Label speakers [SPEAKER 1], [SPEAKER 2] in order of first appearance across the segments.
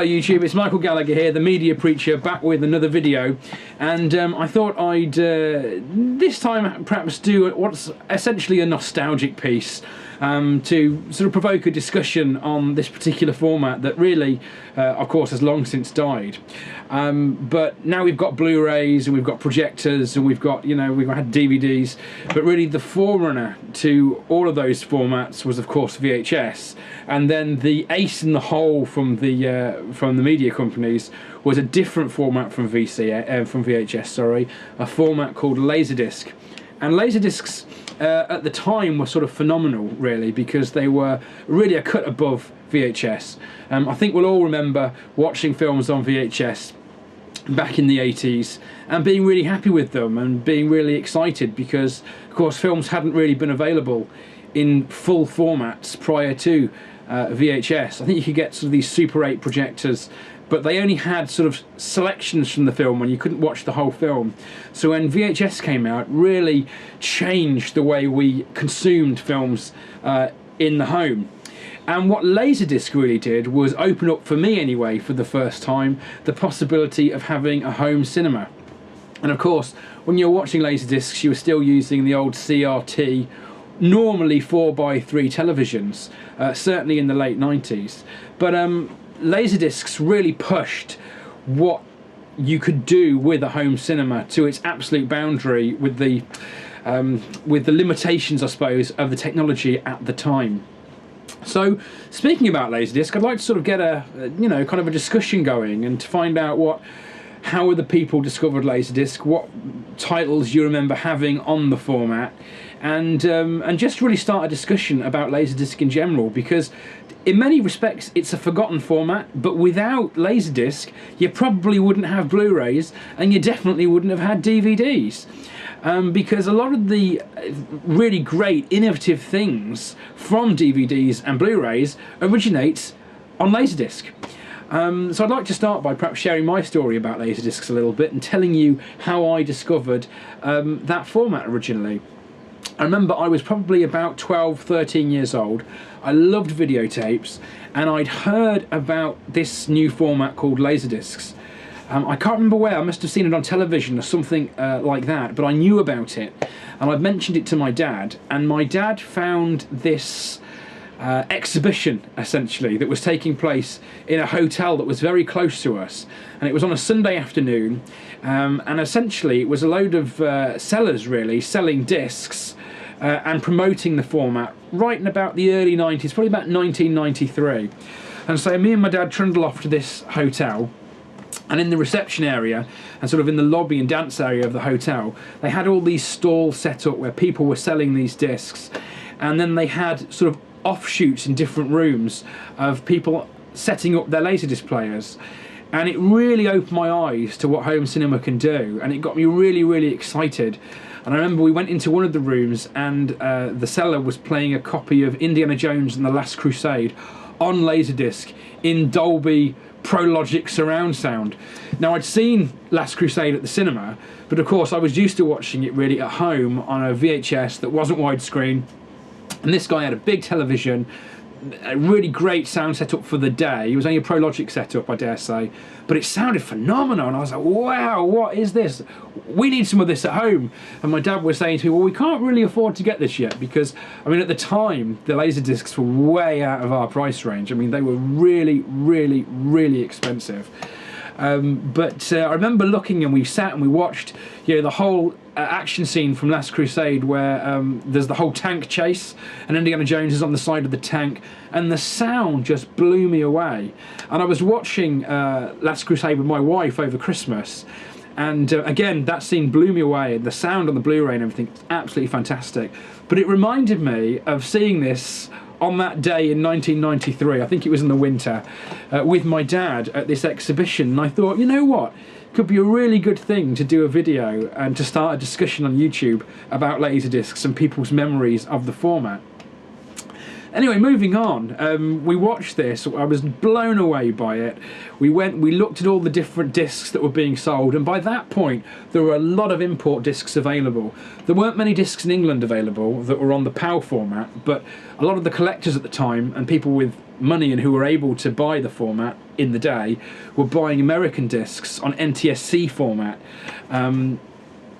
[SPEAKER 1] Hello YouTube, it's Michael Gallagher here, the Media Preacher, back with another video, and I thought I'd this time perhaps do what's essentially a nostalgic piece to sort of provoke a discussion on this particular format that really, of course, has long since died. But now we've got Blu-rays and we've got projectors and we've got, you know, we've had DVDs, but really the forerunner to all of those formats was, of course, VHS, and then the ace in the hole from the media companies was a different format from VHS, sorry, a format called Laserdisc. And Laserdiscs at the time were sort of phenomenal, really, because they were really a cut above VHS. I think we'll all remember watching films on VHS back in the 80s and being really happy with them and being really excited because, of course, films hadn't really been available in full formats prior to VHS. I think you could get sort of these Super 8 projectors, but they only had sort of selections from the film and you couldn't watch the whole film. So when VHS came out, it really changed the way we consumed films in the home. And what Laserdisc really did was open up, for me anyway, for the first time, the possibility of having a home cinema. And of course, when you're watching Laserdiscs, you were still using the old CRT, normally 4:3 televisions, certainly in the late 90s. But Laserdiscs really pushed what you could do with a home cinema to its absolute boundary with the limitations, I suppose, of the technology at the time. So, speaking about Laserdisc, I'd like to sort of get a kind of a discussion going and to find out how other people discovered Laserdisc, what titles you remember having on the format, and just really start a discussion about Laserdisc in general, because in many respects it's a forgotten format, but without Laserdisc you probably wouldn't have Blu-rays and you definitely wouldn't have had DVDs. Because a lot of the really great innovative things from DVDs and Blu-rays originates on Laserdisc. So I'd like to start by perhaps sharing my story about Laserdiscs a little bit and telling you how I discovered that format originally. I remember I was probably about 12, 13 years old. I loved videotapes and I'd heard about this new format called Laserdiscs. I can't remember where, I must have seen it on television or something like that, but I knew about it and I'd mentioned it to my dad, and my dad found this exhibition essentially that was taking place in a hotel that was very close to us, and it was on a Sunday afternoon, and essentially it was a load of sellers really selling discs and promoting the format right in about the early 90s, probably about 1993. And so me and my dad trundle off to this hotel, and in the reception area and sort of in the lobby and dance area of the hotel, they had all these stalls set up where people were selling these discs, and then they had sort of offshoots in different rooms of people setting up their Laserdisc players. And it really opened my eyes to what home cinema can do, and it got me really, really excited. And I remember we went into one of the rooms and the seller was playing a copy of Indiana Jones and the Last Crusade on Laserdisc in Dolby Pro Logic surround sound. Now, I'd seen Last Crusade at the cinema, but of course I was used to watching it really at home on a VHS that wasn't widescreen, and this guy had a big television, a really great sound setup for the day. It was only a Pro Logic setup, I dare say, but it sounded phenomenal, and I was like, wow, what is this? We need some of this at home. And my dad was saying to me, well, we can't really afford to get this yet, because, I mean, at the time, the Laserdiscs were way out of our price range. I mean, they were really, really, really expensive. But I remember looking, and we sat and we watched, you know, the whole action scene from Last Crusade where there's the whole tank chase and Indiana Jones is on the side of the tank, and the sound just blew me away. And I was watching Last Crusade with my wife over Christmas, and again, that scene blew me away, and the sound on the Blu-ray and everything, absolutely fantastic. But it reminded me of seeing this on that day in 1993, I think it was in the winter, with my dad at this exhibition, and I thought, you know what, it could be a really good thing to do a video and to start a discussion on YouTube about Laserdiscs and people's memories of the format. Anyway, moving on, we watched this. I was blown away by it. We looked at all the different discs that were being sold, and by that point there were a lot of import discs available. There weren't many discs in England available that were on the PAL format, but a lot of the collectors at the time and people with money and who were able to buy the format in the day were buying American discs on NTSC format,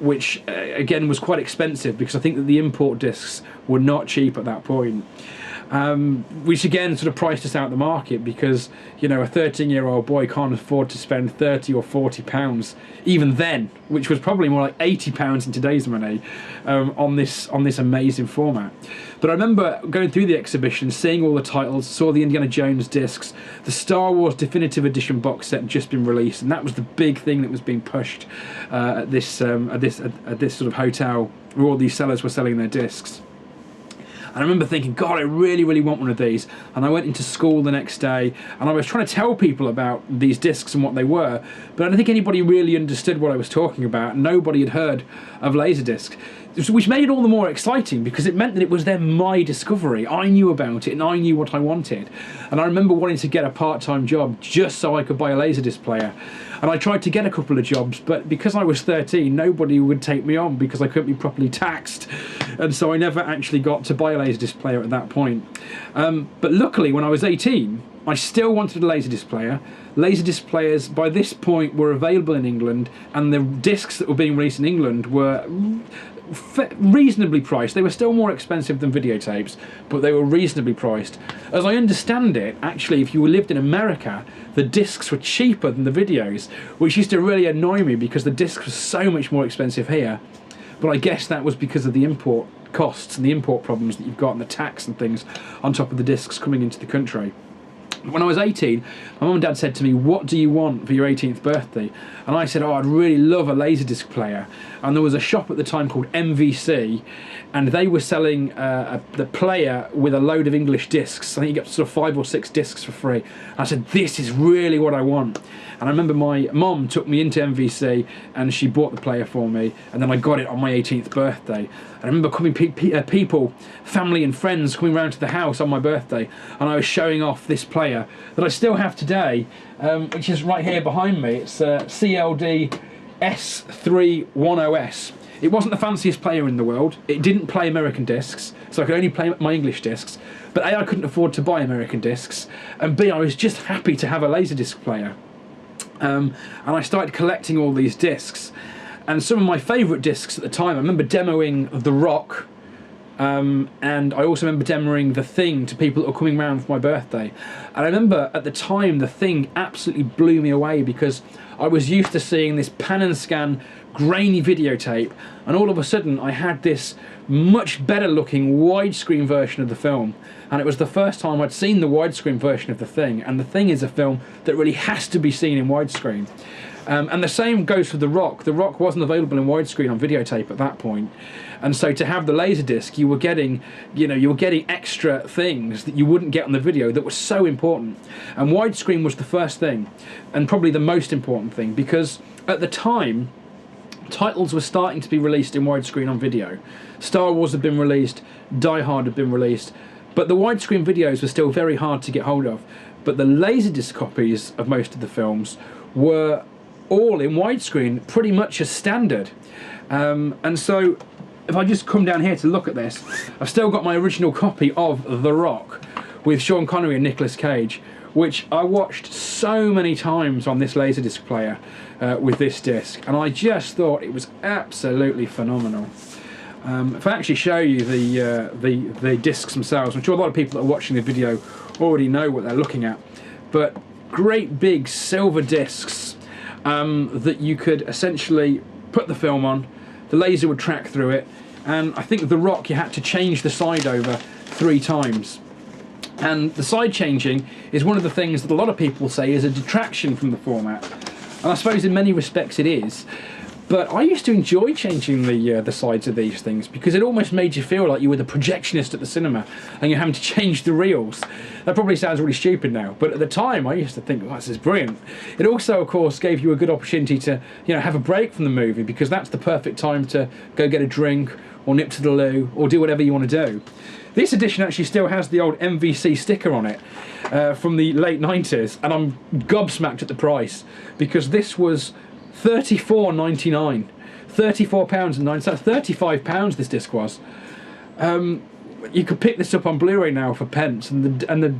[SPEAKER 1] which again was quite expensive because I think that the import discs were not cheap at that point. Which again sort of priced us out the market, because you know, a 13-year-old boy can't afford to spend 30 or 40 pounds even then, which was probably more like 80 pounds in today's money, on this amazing format. But I remember going through the exhibition, seeing all the titles, saw the Indiana Jones discs, the Star Wars Definitive Edition box set had just been released, and that was the big thing that was being pushed at this sort of hotel where all these sellers were selling their discs. And I remember thinking, God, I really, really want one of these. And I went into school the next day, and I was trying to tell people about these discs and what they were, but I don't think anybody really understood what I was talking about. Nobody had heard of Laserdisc, which made it all the more exciting, because it meant that it was then my discovery. I knew about it, and I knew what I wanted. And I remember wanting to get a part-time job just so I could buy a Laserdisc player. And I tried to get a couple of jobs, but because I was 13, nobody would take me on because I couldn't be properly taxed. And so I never actually got to buy a Laserdisc player at that point. But luckily, when I was 18, I still wanted a Laserdisc player. Laserdisc players, by this point, were available in England, and the discs that were being released in England were reasonably priced. They were still more expensive than videotapes, but they were reasonably priced. As I understand it, actually, if you lived in America, the discs were cheaper than the videos, which used to really annoy me because the discs were so much more expensive here. But I guess that was because of the import costs and the import problems that you've got and the tax and things on top of the discs coming into the country. When I was 18, my mum and dad said to me, "What do you want for your 18th birthday?" And I said, "Oh, I'd really love a Laserdisc player." And there was a shop at the time called MVC, and they were selling the player with a load of English discs. I think you get sort of 5 or 6 discs for free. And I said, "This is really what I want." And I remember my mum took me into MVC and she bought the player for me, and then I got it on my 18th birthday. I remember coming people, family and friends coming round to the house on my birthday, and I was showing off this player that I still have today, which is right here behind me. It's CLD S310S. It wasn't the fanciest player in the world. It didn't play American discs, so I could only play my English discs. But A, I couldn't afford to buy American discs, and B, I was just happy to have a Laserdisc player. And I started collecting all these discs. And some of my favourite discs at the time, I remember demoing The Rock, and I also remember demoing The Thing to people that were coming round for my birthday. And I remember at the time, The Thing absolutely blew me away, because I was used to seeing this pan and scan grainy videotape, and all of a sudden I had this much better looking widescreen version of the film. And it was the first time I'd seen the widescreen version of The Thing, and The Thing is a film that really has to be seen in widescreen. And the same goes for The Rock. The Rock wasn't available in widescreen on videotape at that point, and so to have the Laserdisc, you were getting extra things that you wouldn't get on the video that were so important. And widescreen was the first thing, and probably the most important thing, because at the time, titles were starting to be released in widescreen on video. Star Wars had been released, Die Hard had been released, but the widescreen videos were still very hard to get hold of. But the Laserdisc copies of most of the films were all in widescreen, pretty much as standard. And so if I just come down here to look at this, I've still got my original copy of The Rock with Sean Connery and Nicolas Cage, which I watched so many times on this Laserdisc player with this disc, and I just thought it was absolutely phenomenal. If I actually show you the discs themselves, I'm sure a lot of people that are watching the video already know what they're looking at, but great big silver discs that you could essentially put the film on, the laser would track through it, and I think The Rock, you had to change the side over 3 times. And the side changing is one of the things that a lot of people say is a detraction from the format, and I suppose in many respects it is. But I used to enjoy changing the sides of these things because it almost made you feel like you were the projectionist at the cinema and you're having to change the reels. That probably sounds really stupid now, but at the time I used to think, oh, this is brilliant. It also, of course, gave you a good opportunity to, you know, have a break from the movie, because that's the perfect time to go get a drink or nip to the loo or do whatever you want to do. This edition actually still has the old MVC sticker on it from the late 90s, and I'm gobsmacked at the price because this was £34.99, £34.09, £35 this disc was. You could pick this up on Blu-ray now for pence, and the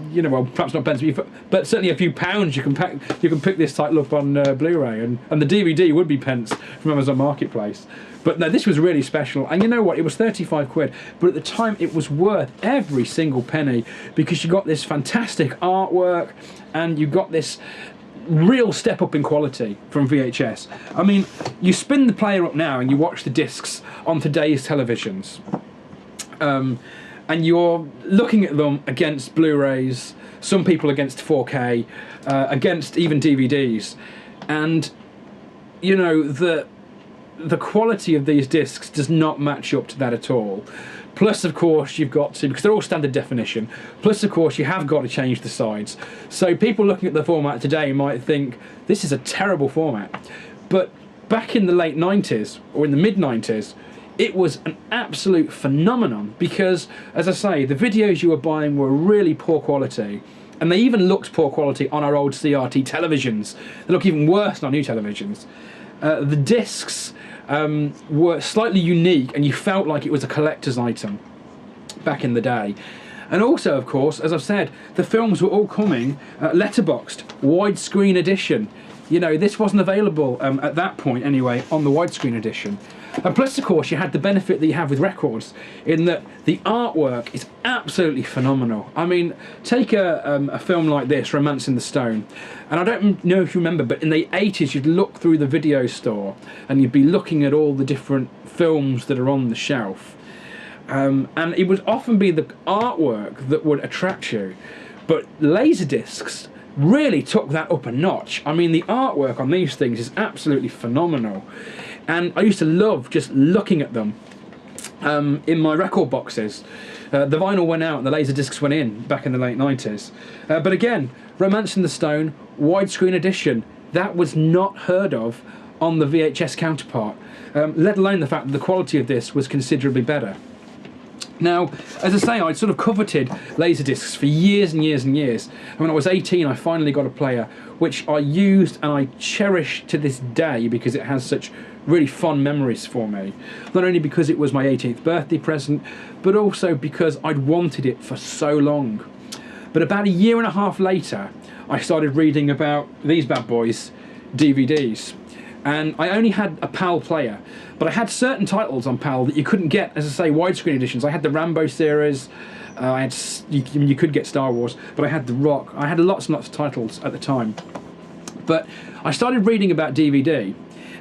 [SPEAKER 1] you know, well, perhaps not pence, but certainly a few pounds. You can pick this title up on Blu-ray, and the DVD would be pence from Amazon Marketplace. But no, this was really special, and you know what? It was 35 quid, but at the time it was worth every single penny because you got this fantastic artwork, and you got this real step up in quality from VHS. I mean, you spin the player up now and you watch the discs on today's televisions, and you're looking at them against Blu-rays, some people against 4K, against even DVDs, and you know, the quality of these discs does not match up to that at all. Plus, of course, you've got to, because they're all standard definition, plus, of course, you have got to change the sides. So people looking at the format today might think, this is a terrible format. But back in the late 90s, or in the mid-90s, it was an absolute phenomenon because, as I say, the videos you were buying were really poor quality. And they even looked poor quality on our old CRT televisions. They look even worse on our new televisions. The discs were slightly unique, and you felt like it was a collector's item back in the day. And also, of course, as I've said, the films were all coming letterboxed, widescreen edition. You know, this wasn't available at that point anyway on the widescreen edition. And plus, of course, you had the benefit that you have with records in that the artwork is absolutely phenomenal. I mean, take a film like this, Romance in the Stone, and I don't know if you remember, but in the 80s you'd look through the video store and you'd be looking at all the different films that are on the shelf. And it would often be the artwork that would attract you. But Laserdiscs really took that up a notch. I mean, the artwork on these things is absolutely phenomenal. And I used to love just looking at them in my record boxes. The vinyl went out and the Laserdiscs went in back in the late 90s. But again, Romance in the Stone, widescreen edition, that was not heard of on the VHS counterpart, let alone the fact that the quality of this was considerably better. Now, as I say, I'd sort of coveted Laserdiscs for years and years and years. And when I was 18, I finally got a player, which I used and I cherish to this day because it has such really fond memories for me. Not only because it was my 18th birthday present, but also because I'd wanted it for so long. But about a year and a half later, I started reading about these bad boys, DVDs. And I only had a PAL player, but I had certain titles on PAL that you couldn't get, as I say, widescreen editions. I had the Rambo series, you could get Star Wars, but I had The Rock. I had lots and lots of titles at the time. But I started reading about DVD,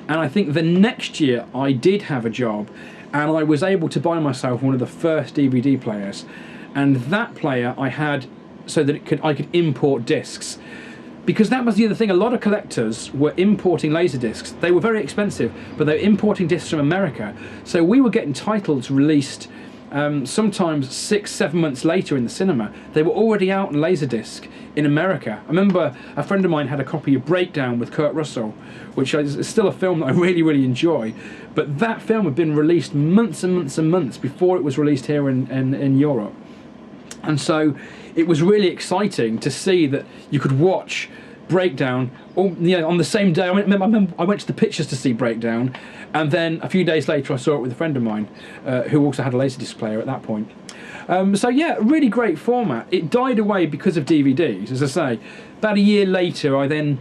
[SPEAKER 1] and I think the next year I did have a job, and I was able to buy myself one of the first DVD players. And that player I had so that I could import discs. Because that was the other thing, a lot of collectors were importing Laserdiscs. They were very expensive, but they were importing discs from America. So we were getting titles released sometimes 6-7 months later in the cinema. They were already out on Laserdisc in America. I remember a friend of mine had a copy of Breakdown with Kurt Russell, which is still a film that I really, really enjoy. But that film had been released months and months and months before it was released here in Europe. And so it was really exciting to see that you could watch Breakdown on the same day. I went to the pictures to see Breakdown, and then a few days later I saw it with a friend of mine who also had a Laserdisc player at that point. So yeah, really great format. It died away because of DVDs, as I say. About a year later I then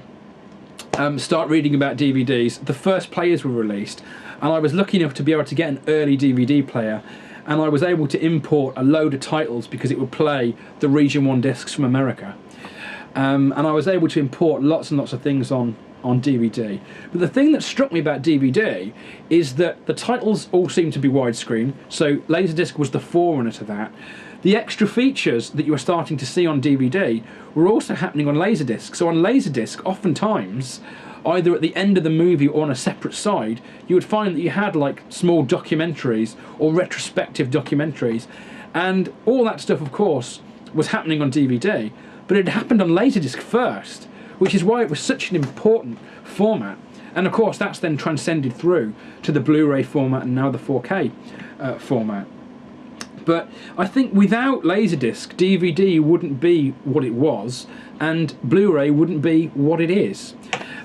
[SPEAKER 1] start reading about DVDs. The first players were released, and I was lucky enough to be able to get an early DVD player, and I was able to import a load of titles because it would play the Region 1 discs from America. And I was able to import lots and lots of things on DVD. But the thing that struck me about DVD is that the titles all seemed to be widescreen, so Laserdisc was the forerunner to that. The extra features that you were starting to see on DVD were also happening on Laserdisc. So on Laserdisc, oftentimes, either at the end of the movie or on a separate side, you would find that you had like small documentaries or retrospective documentaries, and all that stuff, of course, was happening on DVD, but it happened on Laserdisc first, which is why it was such an important format. And of course that's then transcended through to the Blu-ray format and now the 4K format. But I think without Laserdisc, DVD wouldn't be what it was, and Blu-ray wouldn't be what it is.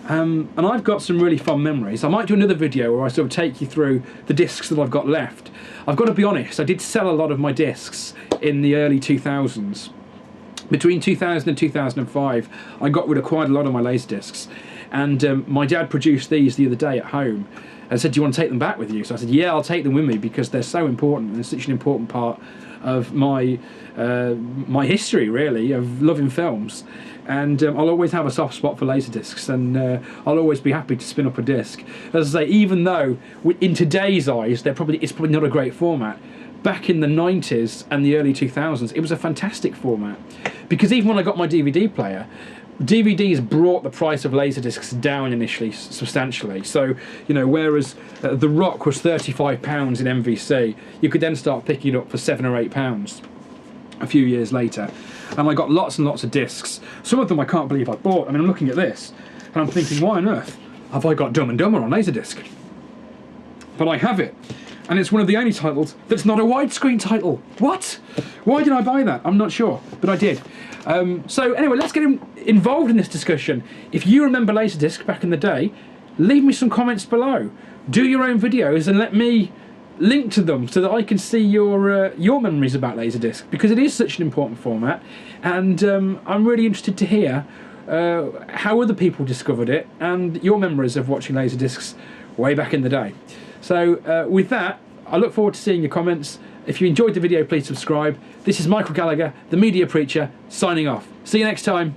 [SPEAKER 1] And I've got some really fun memories. I might do another video where I sort of take you through the discs that I've got left. I've got to be honest, I did sell a lot of my discs in the early 2000s. Between 2000 and 2005, I got rid of quite a lot of my Laserdiscs. And my dad produced these the other day at home and said, do you want to take them back with you? So I said, yeah, I'll take them with me because they're so important and they're such an important part of my my history, really, of loving films. And I'll always have a soft spot for Laserdiscs, and I'll always be happy to spin up a disc. As I say, even though in today's eyes it's probably not a great format, back in the 90s and the early 2000s it was a fantastic format, because even when I got my DVD player, DVDs brought the price of Laserdiscs down initially substantially. So, you know, whereas The Rock was £35 in MVC, you could then start picking it up for £7 or £8 a few years later. And I got lots and lots of discs. Some of them I can't believe I bought. I mean, I'm looking at this and I'm thinking, why on earth have I got Dumb and Dumber on Laserdisc? But I have it. And it's one of the only titles that's not a widescreen title. What? Why did I buy that? I'm not sure, but I did. So anyway, let's get involved in this discussion. If you remember Laserdisc back in the day, leave me some comments below. Do your own videos and let me link to them so that I can see your memories about Laserdisc, because it is such an important format, and I'm really interested to hear how other people discovered it and your memories of watching Laserdiscs way back in the day. So with that, I look forward to seeing your comments. If you enjoyed the video, please subscribe. This is Michael Gallagher, the Media Preacher, signing off. See you next time.